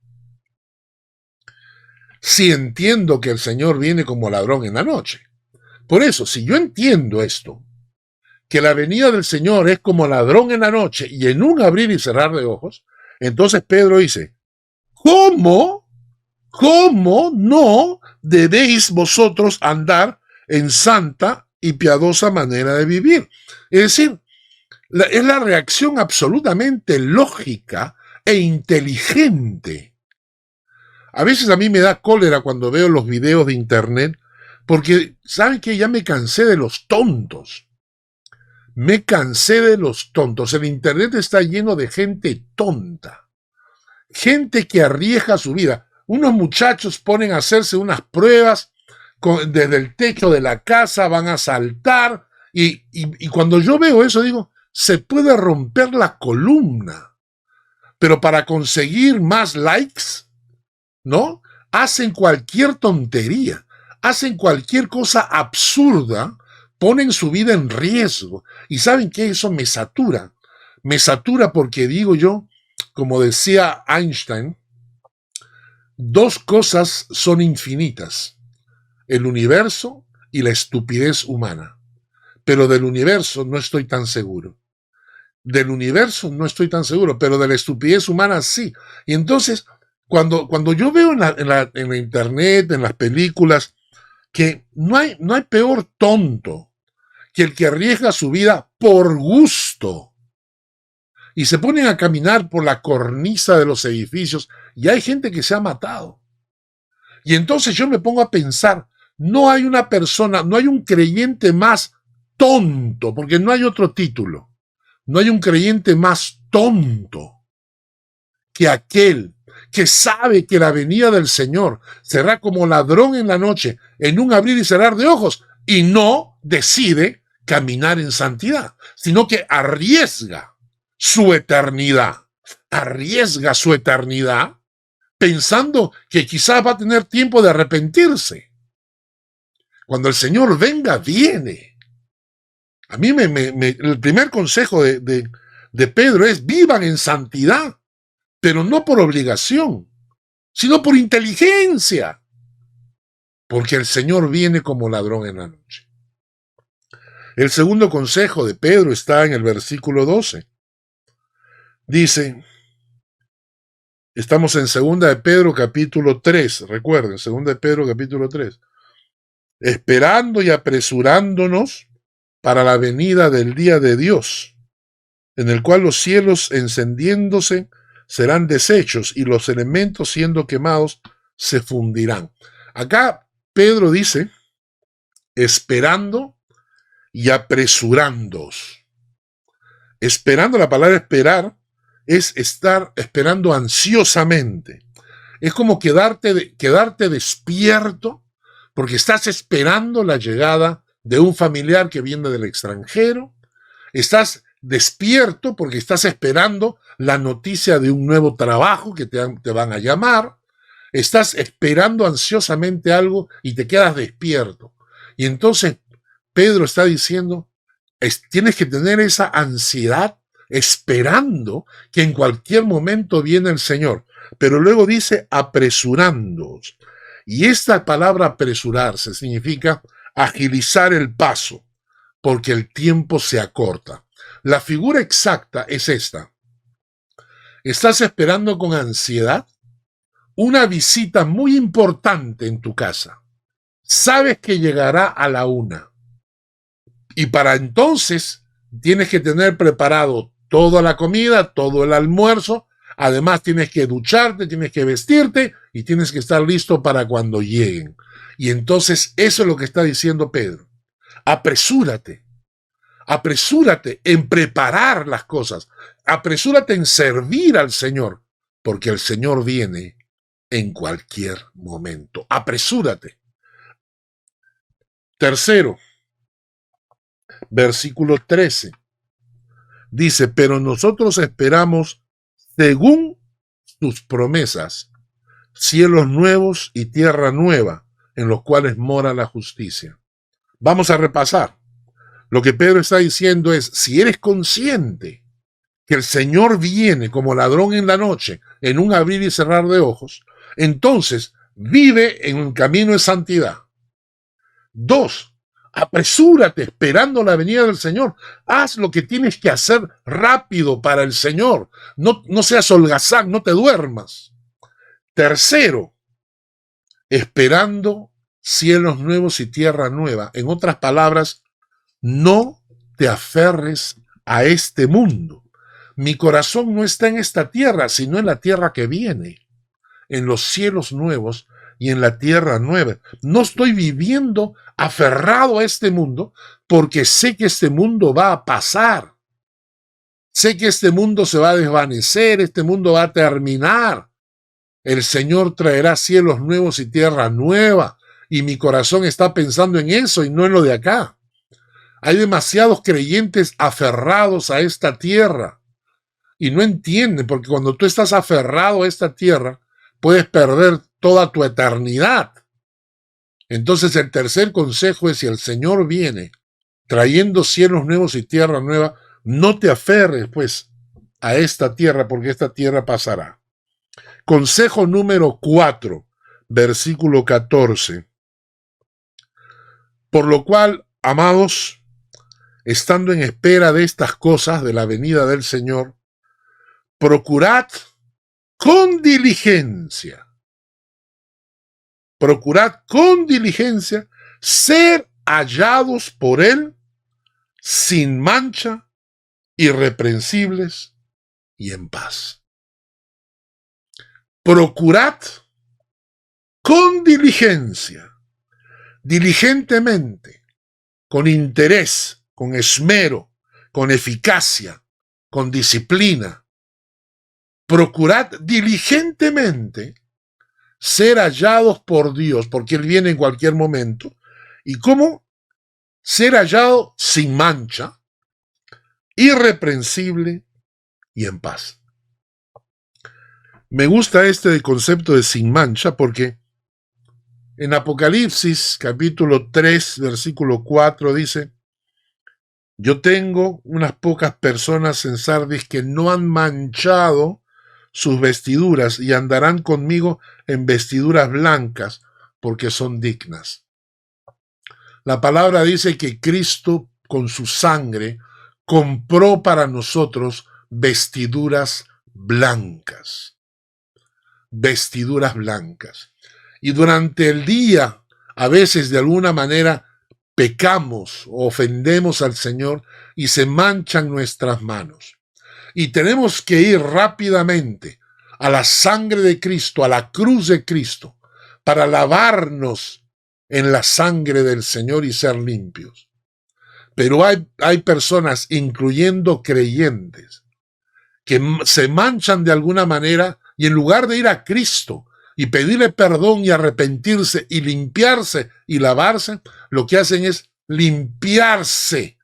Si entiendo que el Señor viene como ladrón en la noche. Por eso, si yo entiendo esto, que la venida del Señor es como ladrón en la noche y en un abrir y cerrar de ojos, entonces Pedro dice, ¿cómo no debéis vosotros andar en santa y piadosa manera de vivir? Es decir, es la reacción absolutamente lógica e inteligente. A veces a mí me da cólera cuando veo los videos de internet, porque, ¿saben qué? Ya me cansé de los tontos. Me cansé de los tontos. El internet está lleno de gente tonta. Gente que arriesga su vida. Unos muchachos ponen a hacerse unas pruebas desde el techo de la casa, van a saltar, y cuando yo veo eso digo, se puede romper la columna, pero para conseguir más likes, ¿no? Hacen cualquier tontería, hacen cualquier cosa absurda, ponen su vida en riesgo. ¿Y saben qué? Eso me satura. Me satura porque digo yo, como decía Einstein, dos cosas son infinitas: el universo y la estupidez humana. Pero del universo no estoy tan seguro. Del universo no estoy tan seguro, pero de la estupidez humana sí. Y entonces, cuando yo veo en la internet, en las películas, que no hay peor tonto que el que arriesga su vida por gusto y se ponen a caminar por la cornisa de los edificios y hay gente que se ha matado. Y entonces yo me pongo a pensar, no hay una persona, no hay un creyente más tonto, porque no hay otro título, no hay un creyente más tonto que aquel que sabe que la venida del Señor será como ladrón en la noche, en un abrir y cerrar de ojos, y no decide caminar en santidad, sino que arriesga su eternidad, pensando que quizás va a tener tiempo de arrepentirse. Cuando el Señor venga, viene. A mí el primer consejo de Pedro es: vivan en santidad, pero no por obligación, sino por inteligencia, porque el Señor viene como ladrón en la noche. El segundo consejo de Pedro está en el versículo 12. Dice, estamos en 2 de Pedro capítulo 3, recuerden, 2 de Pedro capítulo 3, esperando y apresurándonos para la venida del día de Dios, en el cual los cielos encendiéndose serán deshechos y los elementos siendo quemados se fundirán. Acá Pedro dice, esperando y apresurándoos. Esperando, la palabra esperar es estar esperando ansiosamente. Es como quedarte despierto porque estás esperando la llegada de un familiar que viene del extranjero. Estás despierto porque estás esperando la noticia de un nuevo trabajo que te van a llamar. Estás esperando ansiosamente algo y te quedas despierto. Y entonces Pedro está diciendo, tienes que tener esa ansiedad esperando que en cualquier momento viene el Señor. Pero luego dice apresurándoos. Y esta palabra apresurarse significa agilizar el paso, porque el tiempo se acorta. La figura exacta es esta. Estás esperando con ansiedad una visita muy importante en tu casa. Sabes que llegará a la 1. Y para entonces tienes que tener preparado toda la comida, todo el almuerzo. Además tienes que ducharte, tienes que vestirte y tienes que estar listo para cuando lleguen. Y entonces eso es lo que está diciendo Pedro. Apresúrate. Apresúrate en preparar las cosas. Apresúrate en servir al Señor, porque el Señor viene en cualquier momento. Apresúrate. Tercero, versículo 13. Dice, pero nosotros esperamos según tus promesas, cielos nuevos y tierra nueva, en los cuales mora la justicia. Vamos a repasar. Lo que Pedro está diciendo es, si eres consciente que el Señor viene como ladrón en la noche, en un abrir y cerrar de ojos, entonces vive en un camino de santidad. 2, apresúrate esperando la venida del Señor. Haz lo que tienes que hacer rápido para el Señor. No seas holgazán, no te duermas. 3, esperando cielos nuevos y tierra nueva. En otras palabras, no te aferres a este mundo. Mi corazón no está en esta tierra, sino en la tierra que viene, en los cielos nuevos y en la tierra nueva. No estoy viviendo aferrado a este mundo porque sé que este mundo va a pasar. Sé que este mundo se va a desvanecer, este mundo va a terminar. El Señor traerá cielos nuevos y tierra nueva, y mi corazón está pensando en eso y no en lo de acá. Hay demasiados creyentes aferrados a esta tierra y no entienden, porque cuando tú estás aferrado a esta tierra, puedes perder toda tu eternidad. Entonces el tercer consejo es, si el Señor viene trayendo cielos nuevos y tierra nueva, no te aferres pues a esta tierra, porque esta tierra pasará. Consejo número 4, versículo 14. Por lo cual, amados, estando en espera de estas cosas, de la venida del Señor, procurad con diligencia ser hallados por Él sin mancha, irreprensibles y en paz. Procurad con diligencia, diligentemente, con interés, con esmero, con eficacia, con disciplina. Procurad diligentemente ser hallados por Dios, porque Él viene en cualquier momento. ¿Y cómo? Ser hallado sin mancha, irreprensible y en paz. Me gusta este concepto de sin mancha porque en Apocalipsis capítulo 3, versículo 4 dice: yo tengo unas pocas personas en Sardis que no han manchado sus vestiduras y andarán conmigo en vestiduras blancas porque son dignas. La palabra dice que Cristo con su sangre compró para nosotros vestiduras blancas. Vestiduras blancas. Y durante el día, a veces de alguna manera, pecamos o ofendemos al Señor y se manchan nuestras manos. Y tenemos que ir rápidamente a la sangre de Cristo, a la cruz de Cristo, para lavarnos en la sangre del Señor y ser limpios. Pero hay personas, incluyendo creyentes, que se manchan de alguna manera y en lugar de ir a Cristo y pedirle perdón y arrepentirse y limpiarse y lavarse, lo que hacen es limpiarse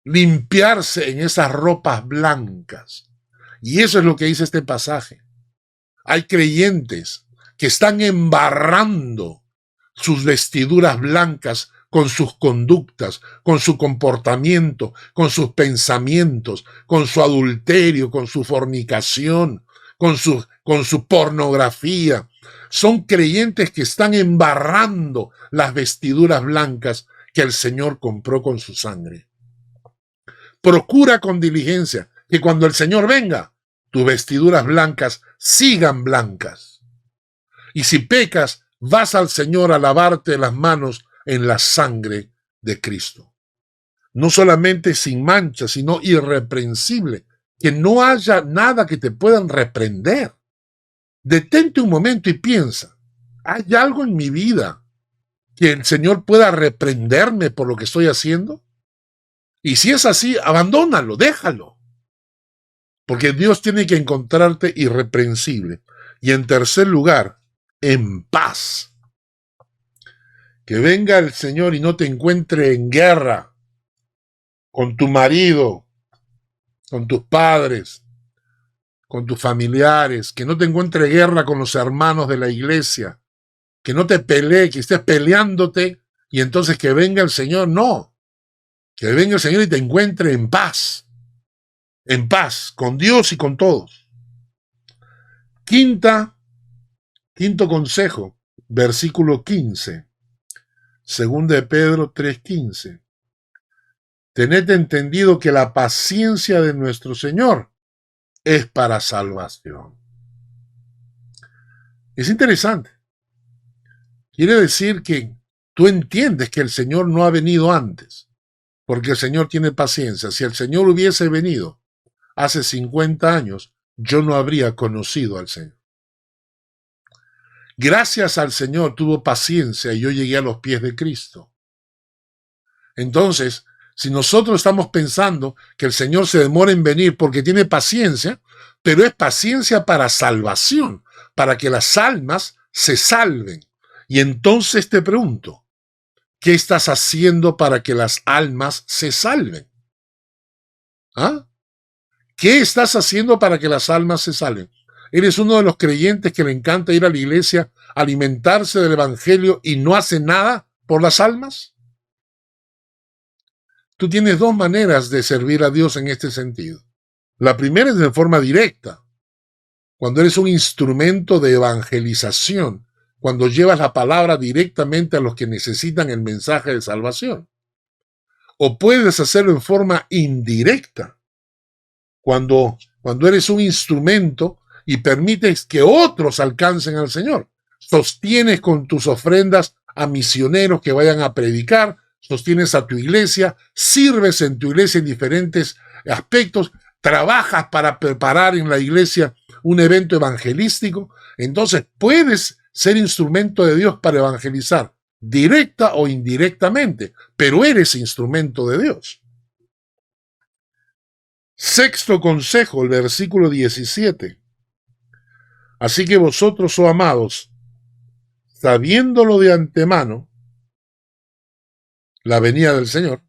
en esas ropas blancas. Y eso es lo que dice este pasaje. Hay creyentes que están embarrando sus vestiduras blancas con sus conductas, con su comportamiento, con sus pensamientos, con su adulterio, con su fornicación, con su pornografía. Son creyentes que están embarrando las vestiduras blancas que el Señor compró con su sangre. Procura con diligencia que cuando el Señor venga, tus vestiduras blancas sigan blancas. Y si pecas, vas al Señor a lavarte las manos en la sangre de Cristo. No solamente sin mancha, sino irreprensible, que no haya nada que te puedan reprender. Detente un momento y piensa, ¿hay algo en mi vida que el Señor pueda reprenderme por lo que estoy haciendo? Y si es así, abandónalo, déjalo. Porque Dios tiene que encontrarte irreprensible. Y en tercer lugar, en paz. Que venga el Señor y no te encuentre en guerra con tu marido, con tus padres, con tus familiares, que no te encuentre guerra con los hermanos de la iglesia, que no te pelee, que estés peleándote y entonces que venga el Señor. No, que venga el Señor y te encuentre en paz, con Dios y con todos. Quinto consejo, versículo 15, segunda de Pedro 3:15. Tened entendido que la paciencia de nuestro Señor es para salvación. Es interesante. Quiere decir que tú entiendes que el Señor no ha venido antes, porque el Señor tiene paciencia. Si el Señor hubiese venido hace 50 años, yo no habría conocido al Señor. Gracias al Señor tuvo paciencia y yo llegué a los pies de Cristo. Entonces, si nosotros estamos pensando que el Señor se demora en venir porque tiene paciencia, pero es paciencia para salvación, para que las almas se salven. Y entonces te pregunto, ¿qué estás haciendo para que las almas se salven? ¿Ah? ¿Qué estás haciendo para que las almas se salven? ¿Eres uno de los creyentes que le encanta ir a la iglesia, alimentarse del evangelio y no hace nada por las almas? Tú tienes dos maneras de servir a Dios en este sentido. La primera es de forma directa, cuando eres un instrumento de evangelización, cuando llevas la palabra directamente a los que necesitan el mensaje de salvación. O puedes hacerlo en forma indirecta, cuando eres un instrumento y permites que otros alcancen al Señor. Sostienes con tus ofrendas a misioneros que vayan a predicar, sostienes a tu iglesia, sirves en tu iglesia en diferentes aspectos, trabajas para preparar en la iglesia un evento evangelístico. Entonces puedes ser instrumento de Dios para evangelizar, directa o indirectamente, pero eres instrumento de Dios. Sexto consejo, el versículo 17. Así que vosotros, oh amados, sabiéndolo de antemano, la venida del Señor,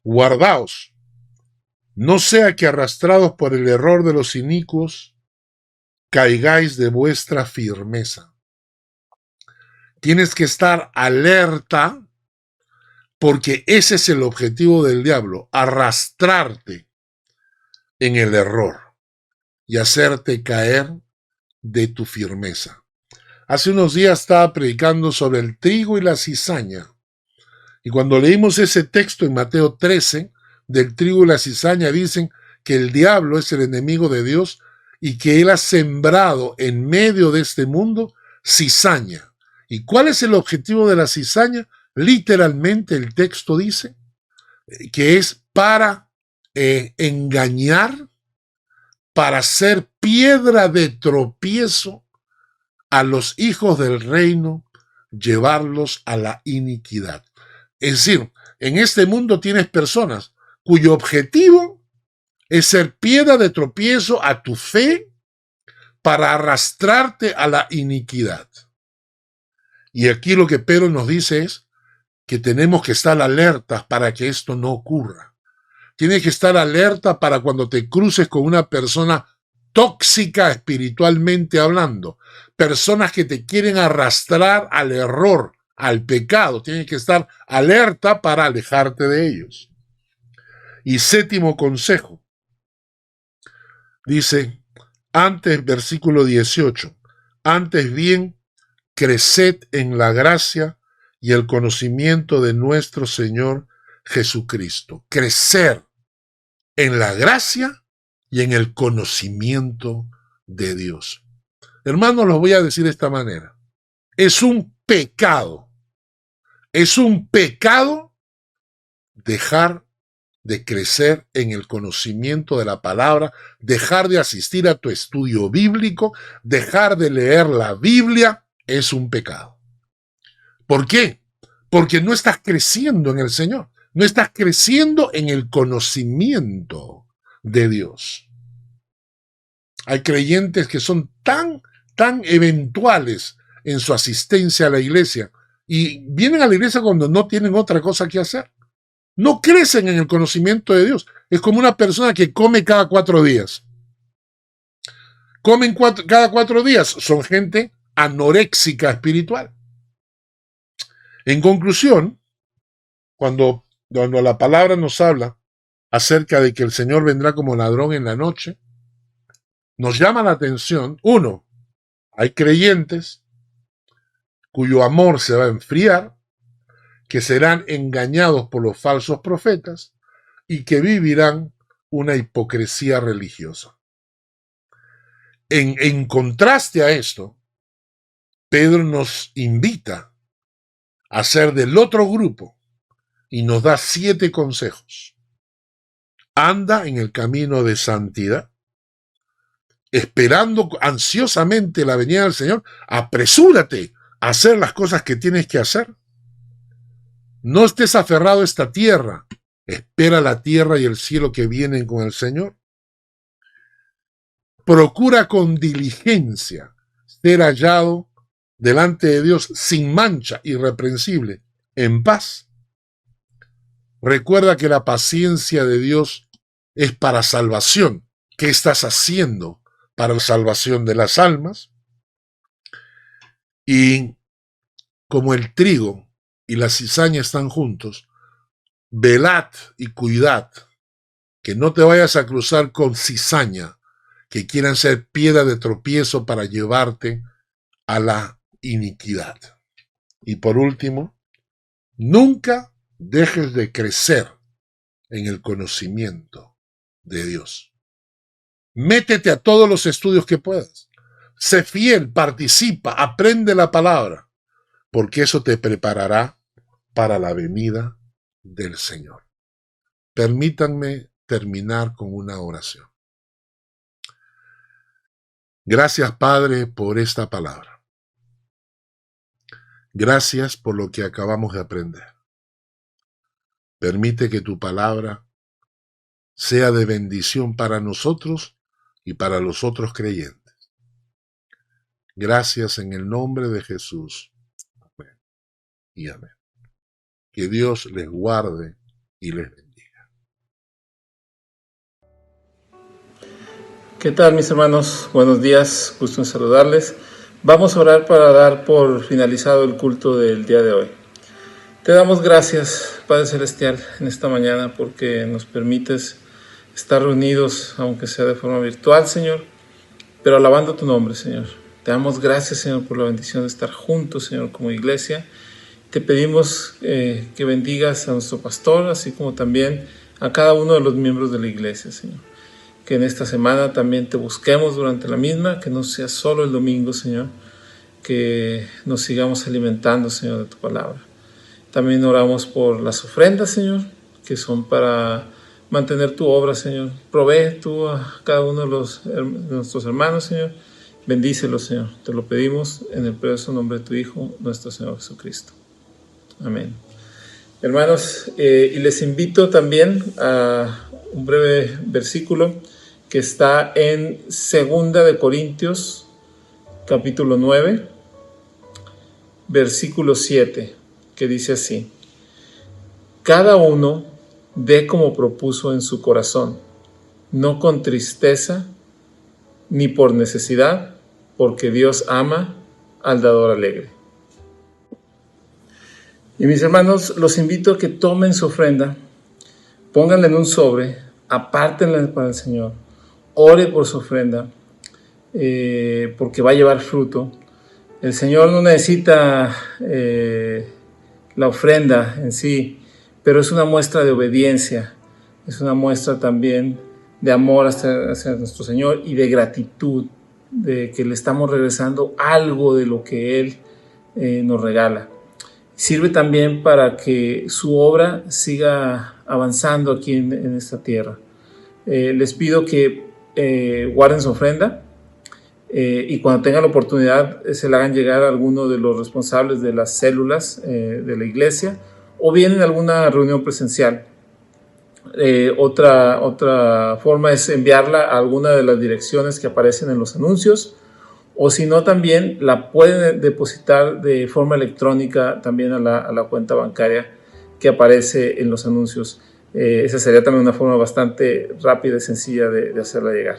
guardaos, no sea que arrastrados por el error de los inicuos, caigáis de vuestra firmeza. Tienes que estar alerta porque ese es el objetivo del diablo, arrastrarte en el error y hacerte caer de tu firmeza. Hace unos días estaba predicando sobre el trigo y la cizaña. Y cuando leímos ese texto en Mateo 13, del trigo y la cizaña, dicen que el diablo es el enemigo de Dios y que él ha sembrado en medio de este mundo cizaña. ¿Y cuál es el objetivo de la cizaña? Literalmente el texto dice que es para engañar, para ser piedra de tropiezo a los hijos del reino, llevarlos a la iniquidad. Es decir, en este mundo tienes personas cuyo objetivo es ser piedra de tropiezo a tu fe para arrastrarte a la iniquidad. Y aquí lo que Pedro nos dice es que tenemos que estar alertas para que esto no ocurra. Tienes que estar alerta para cuando te cruces con una persona tóxica espiritualmente hablando, personas que te quieren arrastrar al error, al pecado. Tienes que estar alerta para alejarte de ellos. Y séptimo consejo, dice, antes, versículo 18, antes bien, creced en la gracia y el conocimiento de nuestro Señor Jesucristo. Crecer en la gracia y en el conocimiento de Dios. Hermanos, los voy a decir de esta manera. Es un pecado dejar de crecer en el conocimiento de la palabra, dejar de asistir a tu estudio bíblico, dejar de leer la Biblia, es un pecado. ¿Por qué? Porque no estás creciendo en el Señor, no estás creciendo en el conocimiento de Dios. Hay creyentes que son tan eventuales en su asistencia a la iglesia y vienen a la iglesia cuando no tienen otra cosa que hacer. No crecen en el conocimiento de Dios. Es como una persona que come cada 4 días. Comen cada 4 días. Son gente anoréxica espiritual. En conclusión, cuando la palabra nos habla acerca de que el Señor vendrá como ladrón en la noche, nos llama la atención, uno, hay creyentes cuyo amor se va a enfriar, que serán engañados por los falsos profetas y que vivirán una hipocresía religiosa. En contraste a esto, Pedro nos invita a ser del otro grupo y nos da 7 consejos. Anda en el camino de santidad, esperando ansiosamente la venida del Señor. Apresúrate a hacer las cosas que tienes que hacer. No estés aferrado a esta tierra. Espera la tierra y el cielo que vienen con el Señor. Procura con diligencia ser hallado delante de Dios sin mancha, irreprensible, en paz. Recuerda que la paciencia de Dios es para salvación. ¿Qué estás haciendo para la salvación de las almas? Y como el trigo y la cizaña están juntos, velad y cuidad, que no te vayas a cruzar con cizaña, que quieran ser piedra de tropiezo para llevarte a la iniquidad. Y por último, nunca dejes de crecer en el conocimiento de Dios. Métete a todos los estudios que puedas. Sé fiel, participa, aprende la palabra, porque eso te preparará para la venida del Señor. Permítanme terminar con una oración. Gracias, Padre, por esta palabra. Gracias por lo que acabamos de aprender. Permite que tu palabra sea de bendición para nosotros y para los otros creyentes. Gracias en el nombre de Jesús. Amén y amén. Que Dios les guarde y les bendiga. ¿Qué tal, mis hermanos? Buenos días, gusto en saludarles. Vamos a orar para dar por finalizado el culto del día de hoy. Te damos gracias, Padre Celestial, en esta mañana porque nos permites estar reunidos, aunque sea de forma virtual, Señor, pero alabando tu nombre, Señor. Te damos gracias, Señor, por la bendición de estar juntos, Señor, como iglesia. Te pedimos que bendigas a nuestro pastor, así como también a cada uno de los miembros de la iglesia, Señor. Que en esta semana también te busquemos durante la misma, que no sea solo el domingo, Señor, que nos sigamos alimentando, Señor, de tu palabra. También oramos por las ofrendas, Señor, que son para mantener tu obra, Señor. Provee tú a cada uno de nuestros hermanos, Señor. Bendícelos, Señor. Te lo pedimos en el precioso nombre de tu Hijo, nuestro Señor Jesucristo. Amén. Hermanos, y les invito también a un breve versículo que está en 2 de Corintios, capítulo 9, versículo 7, que dice así: cada uno dé como propuso en su corazón, no con tristeza ni por necesidad, porque Dios ama al dador alegre. Y mis hermanos, los invito a que tomen su ofrenda, pónganla en un sobre, apártenla para el Señor, ore por su ofrenda, porque va a llevar fruto. El Señor no necesita la ofrenda en sí, pero es una muestra de obediencia, es una muestra también de amor hacia nuestro Señor y de gratitud, de que le estamos regresando algo de lo que Él nos regala. Sirve también para que su obra siga avanzando aquí en esta tierra. Les pido que guarden su ofrenda y cuando tengan la oportunidad se la hagan llegar a alguno de los responsables de las células de la iglesia o bien en alguna reunión presencial. Otra forma es enviarla a alguna de las direcciones que aparecen en los anuncios, o si no, también la pueden depositar de forma electrónica también a la cuenta bancaria que aparece en los anuncios. Esa sería también una forma bastante rápida y sencilla de hacerla llegar.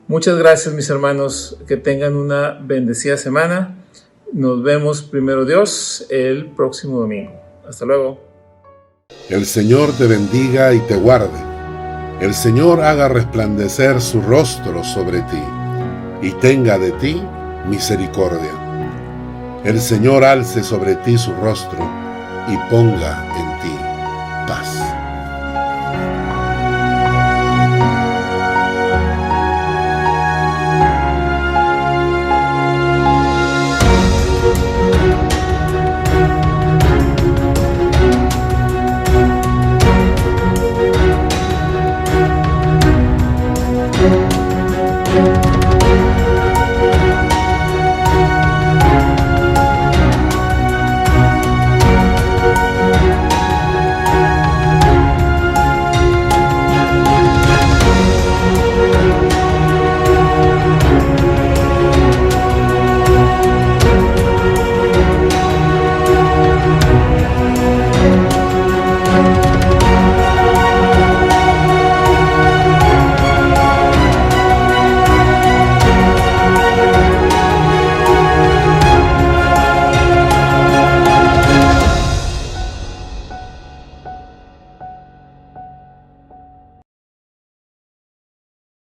Muchas gracias, mis hermanos, que tengan una bendecida semana Nos vemos, primero Dios, el próximo domingo. Hasta luego. El Señor te bendiga y te guarde. El Señor haga resplandecer su rostro sobre ti y tenga de ti misericordia. El Señor alce sobre ti su rostro y ponga en ti paz.